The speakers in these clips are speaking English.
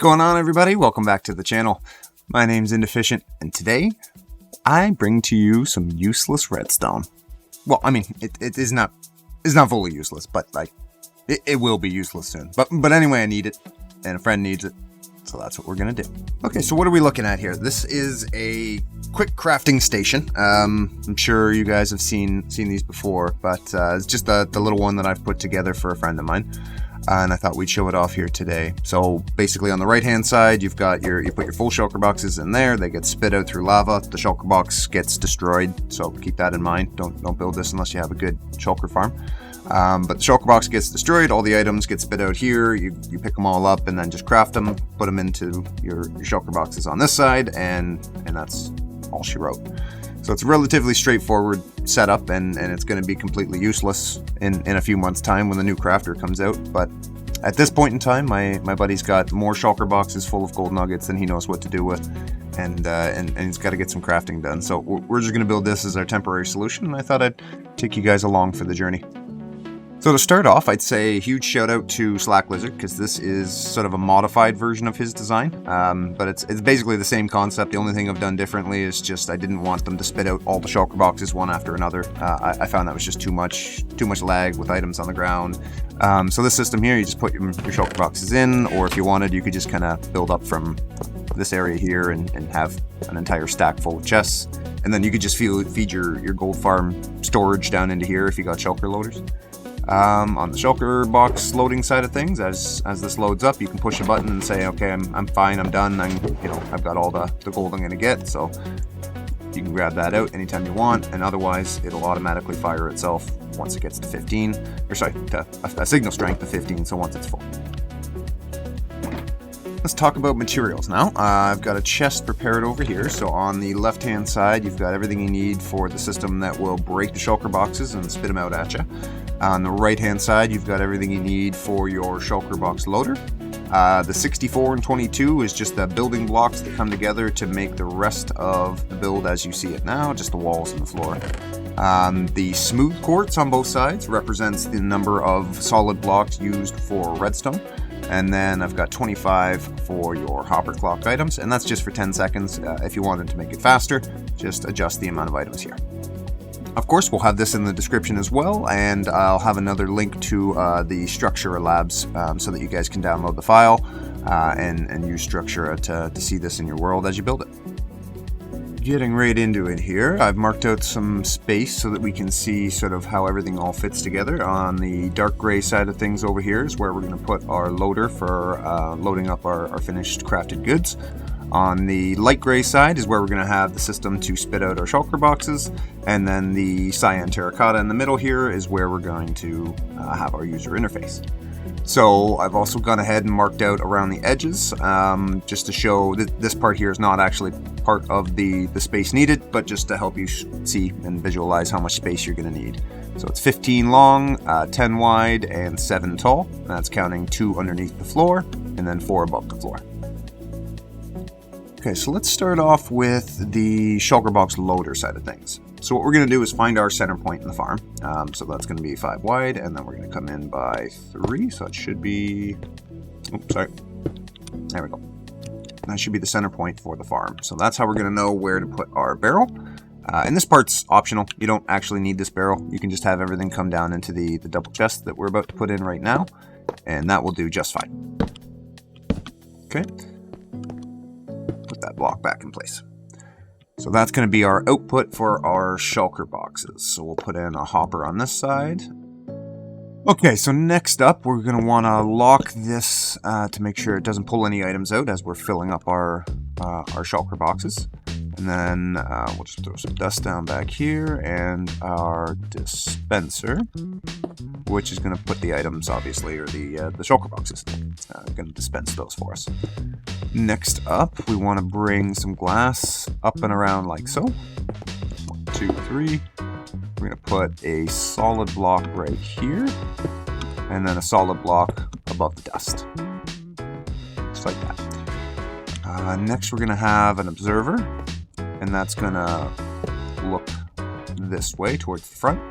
going on, everybody? Welcome back to the channel. My name's Indeficient, and today I bring to you some useless redstone. Well, I mean, it's not fully useless, but like it will be useless soon. But anyway, I need it, and a friend needs it, so that's what we're gonna do. Okay, so what are we looking at here? This is a quick crafting station. I'm sure you guys have seen these before, but it's just the little one that I've put together for a friend of mine. And I thought we'd show it off here today. So basically on the right hand side, you put your full shulker boxes in there. They get spit out through lava. The shulker box gets destroyed, so keep that in mind. Don't build this unless you have a good shulker farm. But the shulker box gets destroyed. All the items get spit out here. You pick them all up and then just craft them, put them into your shulker boxes on this side, and that's all she wrote. So it's a relatively straightforward setup, and it's going to be completely useless in a few months' time when the new crafter comes out. But at this point in time, my buddy's got more shulker boxes full of gold nuggets than he knows what to do with, and he's got to get some crafting done. So we're just going to build this as our temporary solution, and I thought I'd take you guys along for the journey. So to start off, I'd say a huge shout out to Slack Lizard, because this is sort of a modified version of his design, but it's basically the same concept. The only thing I've done differently is just I didn't want them to spit out all the shulker boxes one after another. I found that was just too much lag with items on the ground. So this system here, you just put your shulker boxes in, or if you wanted, you could just kind of build up from this area here and have an entire stack full of chests, and then you could just feed your gold farm storage down into here if you got shulker loaders. On the shulker box loading side of things, as this loads up, you can push a button and say, okay, I'm fine, I'm done, I've got all the gold I'm gonna get, so you can grab that out anytime you want, and otherwise it'll automatically fire itself once it gets to 15, or sorry, to a signal strength of 15, so once it's full. Let's talk about materials now. I've got a chest prepared over here. So on the left hand side, you've got everything you need for the system that will break the shulker boxes and spit them out at you. On the right hand side, you've got everything you need for your shulker box loader. The 64 and 22 is just the building blocks that come together to make the rest of the build as you see it now, just the walls and the floor. The smooth quartz on both sides represents the number of solid blocks used for redstone. And then I've got 25 for your hopper clock items, and that's just for 10 seconds. If you wanted to make it faster, just adjust the amount of items here. Of course, we'll have this in the description as well, and I'll have another link to the Structura Labs so that you guys can download the file and use Structura to see this in your world as you build it. Getting right into it here, I've marked out some space so that we can see sort of how everything all fits together. On the dark gray side of things over here is where we're going to put our loader for loading up our finished crafted goods. On the light gray side is where we're going to have the system to spit out our shulker boxes, and then the cyan terracotta in the middle here is where we're going to have our user interface. So I've also gone ahead and marked out around the edges just to show that this part here is not actually part of the space needed, but just to help you see and visualize how much space you're going to need. So it's 15 long, 10 wide, and 7 tall. That's counting 2 underneath the floor and then 4 above the floor. Okay, so let's start off with the shulker box loader side of things. So what we're going to do is find our center point in the farm. So that's going to be 5 wide, and then we're going to come in by 3. So it should be, oops, sorry. There we go. That should be the center point for the farm. So that's how we're going to know where to put our barrel. And this part's optional. You don't actually need this barrel. You can just have everything come down into the double chest that we're about to put in right now, and that will do just fine. Okay. Put that block back in place. So that's going to be our output for our shulker boxes. So we'll put in a hopper on this side. Okay, so next up, we're going to want to lock this to make sure it doesn't pull any items out as we're filling up our shulker boxes. And then we'll just throw some dust down back here, and our dispenser, which is going to put the items, obviously, or the shulker boxes. Going to dispense those for us. Next up, we want to bring some glass up and around like so. 1, 2, 3. We're going to put a solid block right here, and then a solid block above the dust. Just like that. Next, we're going to have an observer, and that's going to look this way towards the front.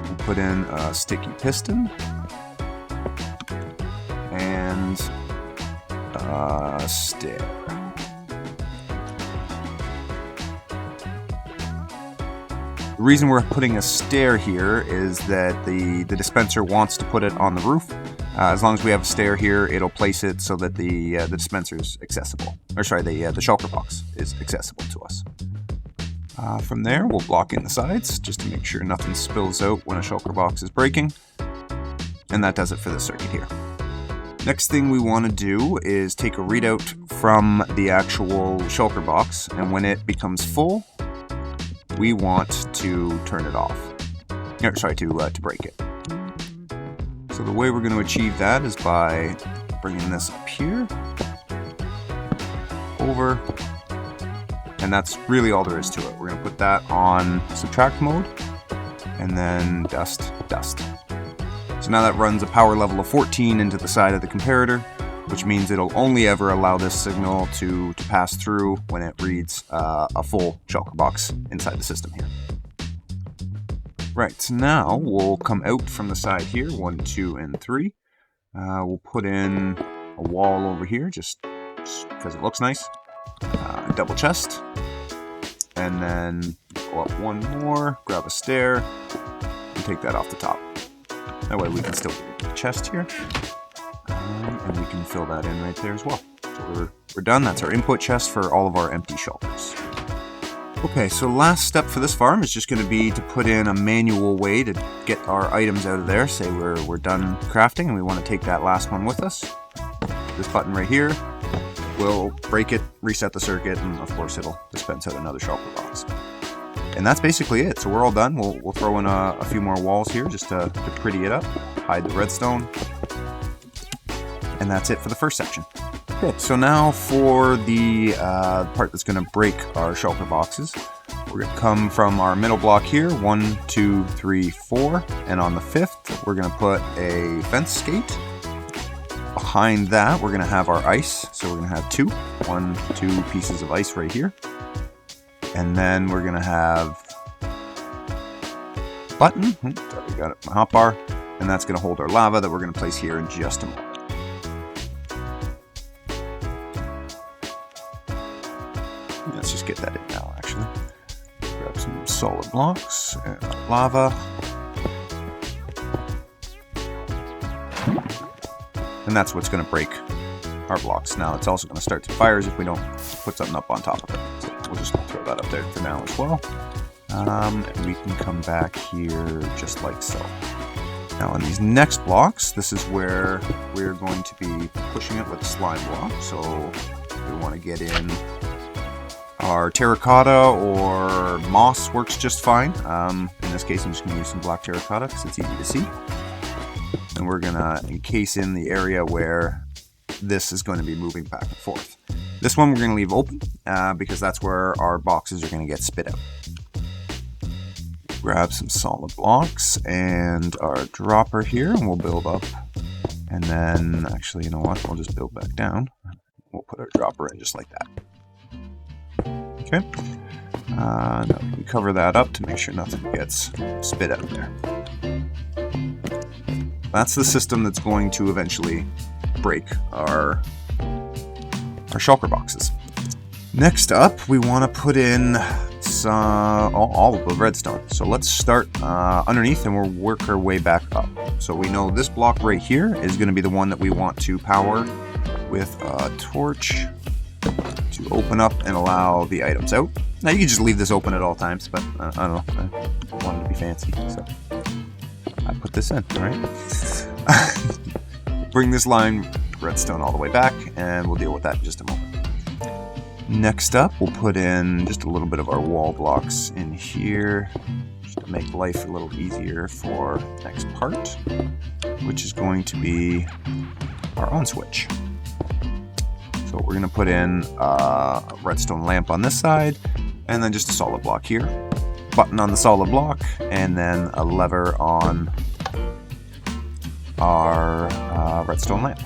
We'll put in a sticky piston, and stair. The reason we're putting a stair here is that the dispenser wants to put it on the roof. As long as we have a stair here, it'll place it so that the dispenser is accessible. Or sorry, the shulker box is accessible to us. From there, we'll block in the sides just to make sure nothing spills out when a shulker box is breaking. And that does it for this circuit here. Next thing we want to do is take a readout from the actual shulker box, and when it becomes full, we want to turn it off. Or, sorry, to break it. So the way we're going to achieve that is by bringing this up here, over, and that's really all there is to it. We're going to put that on subtract mode, and then dust, dust. So now that runs a power level of 14 into the side of the comparator, which means it'll only ever allow this signal to pass through when it reads a full shulker box inside the system here. Right, so now we'll come out from the side here, 1, 2, and 3. We'll put in a wall over here, just because it looks nice. Double chest, and then go up one more, grab a stair, and take that off the top. That way we can still get the chest here, and we can fill that in right there as well. So we're done. That's our input chest for all of our empty shulkers. Okay, so last step for this farm is just going to be to put in a manual way to get our items out of there. Say we're done crafting and we want to take that last one with us. This button right here will break it, reset the circuit, and of course it'll dispense out another shulker box. And that's basically it. So we're all done. We'll throw in a few more walls here just to pretty it up, hide the redstone, and that's it for the first section. Okay, so now for the part that's going to break our shulker boxes, we're going to come from our middle block here, 1, 2, 3, 4, and on the 5th, we're going to put a fence gate. Behind that, we're going to have our ice, so we're going to have 2 pieces of ice right here. And then we're going to have a button, we got it, my hotbar, and that's going to hold our lava that we're going to place here in just a moment. Let's just get that in now, actually. Grab some solid blocks and lava. And that's what's going to break our blocks. Now, it's also going to start to fires if we don't put something up on top of it. So we'll just throw that up there for now as well. And we can come back here just like so. Now, on these next blocks, this is where we're going to be pushing it with a slime block. So we want to get in our terracotta, or moss works just fine. In this case, I'm just going to use some black terracotta because it's easy to see. And we're going to encase in the area where this is going to be moving back and forth. This one we're going to leave open because that's where our boxes are going to get spit out. Grab some solid blocks and our dropper here, and we'll build up. And then, actually, you know what? We'll just build back down. We'll put our dropper in just like that. Okay. Now we can cover that up to make sure nothing gets spit out there. That's the system that's going to eventually break our shulker boxes. Next up, we want to put in all of the redstone. So let's start underneath and we'll work our way back up. So we know this block right here is going to be the one that we want to power with a torch to open up and allow the items out. Now you can just leave this open at all times, but I don't know, I wanted to be fancy, so I put this in, alright? Bring this line redstone all the way back, and we'll deal with that in just a moment. Next up, we'll put in just a little bit of our wall blocks in here, just to make life a little easier for the next part, which is going to be our on switch. So we're going to put in a redstone lamp on this side, and then just a solid block here. Button on the solid block, and then a lever on our redstone lamp.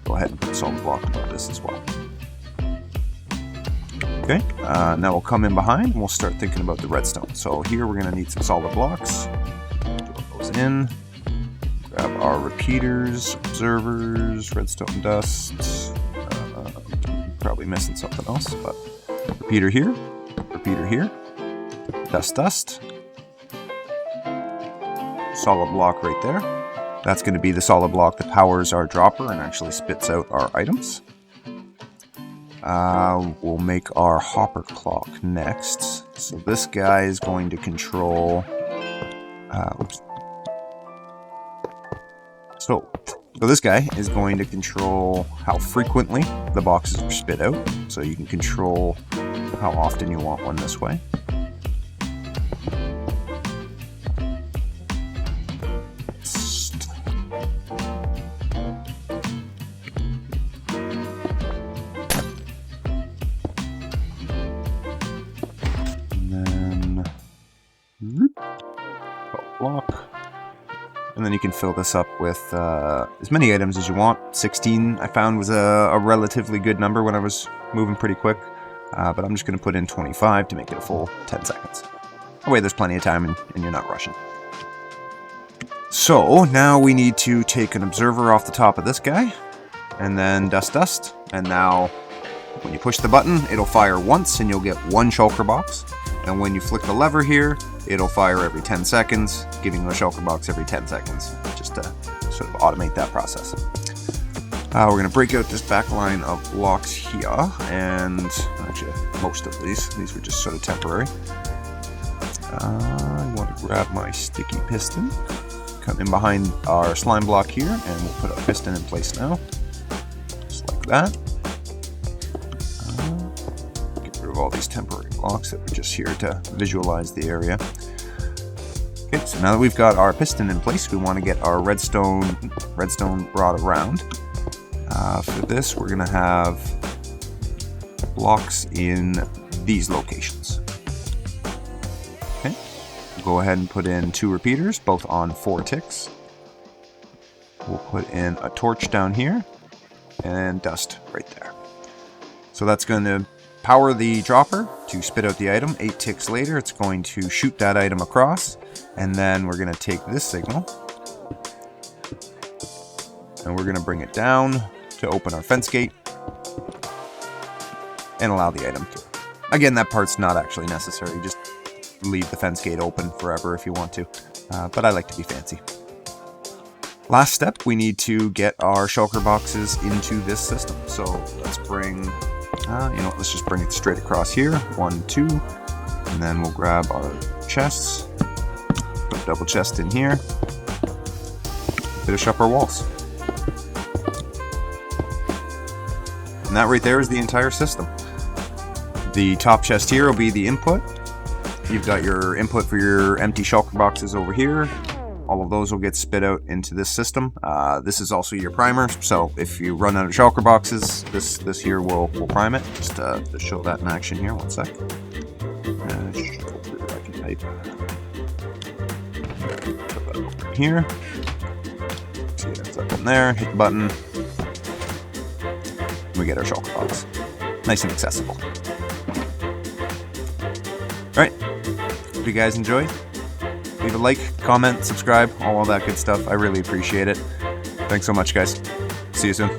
Go ahead and put a solid block above this as well. Okay, now we'll come in behind and we'll start thinking about the redstone. So here we're going to need some solid blocks. Put those in. Grab our repeaters, observers, redstone dust. probably missing something else, but repeater here, dust, solid block right there. That's going to be the solid block that powers our dropper and actually spits out our items. We'll make our hopper clock next. So this guy is going to control... So this guy is going to control how frequently the boxes are spit out. So you can control how often you want one this way. Block. And then you can fill this up with as many items as you want. 16 I found was a relatively good number when I was moving pretty quick. But I'm just going to put in 25 to make it a full 10 seconds. That way there's plenty of time and you're not rushing. So now we need to take an observer off the top of this guy. And then dust. And now when you push the button, it'll fire once and you'll get one shulker box. And when you flick the lever here, it'll fire every 10 seconds, giving you a shulker box every 10 seconds, just to sort of automate that process. We're going to break out this back line of blocks here, and actually most of these were just sort of temporary. I want to grab my sticky piston, come in behind our slime block here, and we'll put our piston in place now, just like that. All these temporary blocks that were just here to visualize the area. Okay, so now that we've got our piston in place, we want to get our redstone brought around. For this, we're going to have blocks in these locations. Okay, we'll go ahead and put in 2 repeaters, both on 4 ticks. We'll put in a torch down here, and dust right there. So that's going to power the dropper to spit out the item. 8 ticks later, it's going to shoot that item across, and then we're going to take this signal and we're going to bring it down to open our fence gate and allow the item through. Again, that part's not actually necessary. Just leave the fence gate open forever if you want to, but I like to be fancy. Last step, we need to get our shulker boxes into this system. So let's bring... let's just bring it straight across here. 1, 2, and then we'll grab our chests, put a double chest in here, finish up our walls. And that right there is the entire system. The top chest here will be the input. You've got your input for your empty shulker boxes over here. All of those will get spit out into this system. This is also your primer, so if you run out of shulker boxes, this here will prime it. Just to show that in action here, 1 sec. Hopefully I can type. Put that over here. See it ends up in there, hit the button. We get our shulker box. Nice and accessible. Alright, hope you guys enjoyed. Leave a like, comment, subscribe, all that good stuff. I really appreciate it. Thanks so much, guys. See you soon.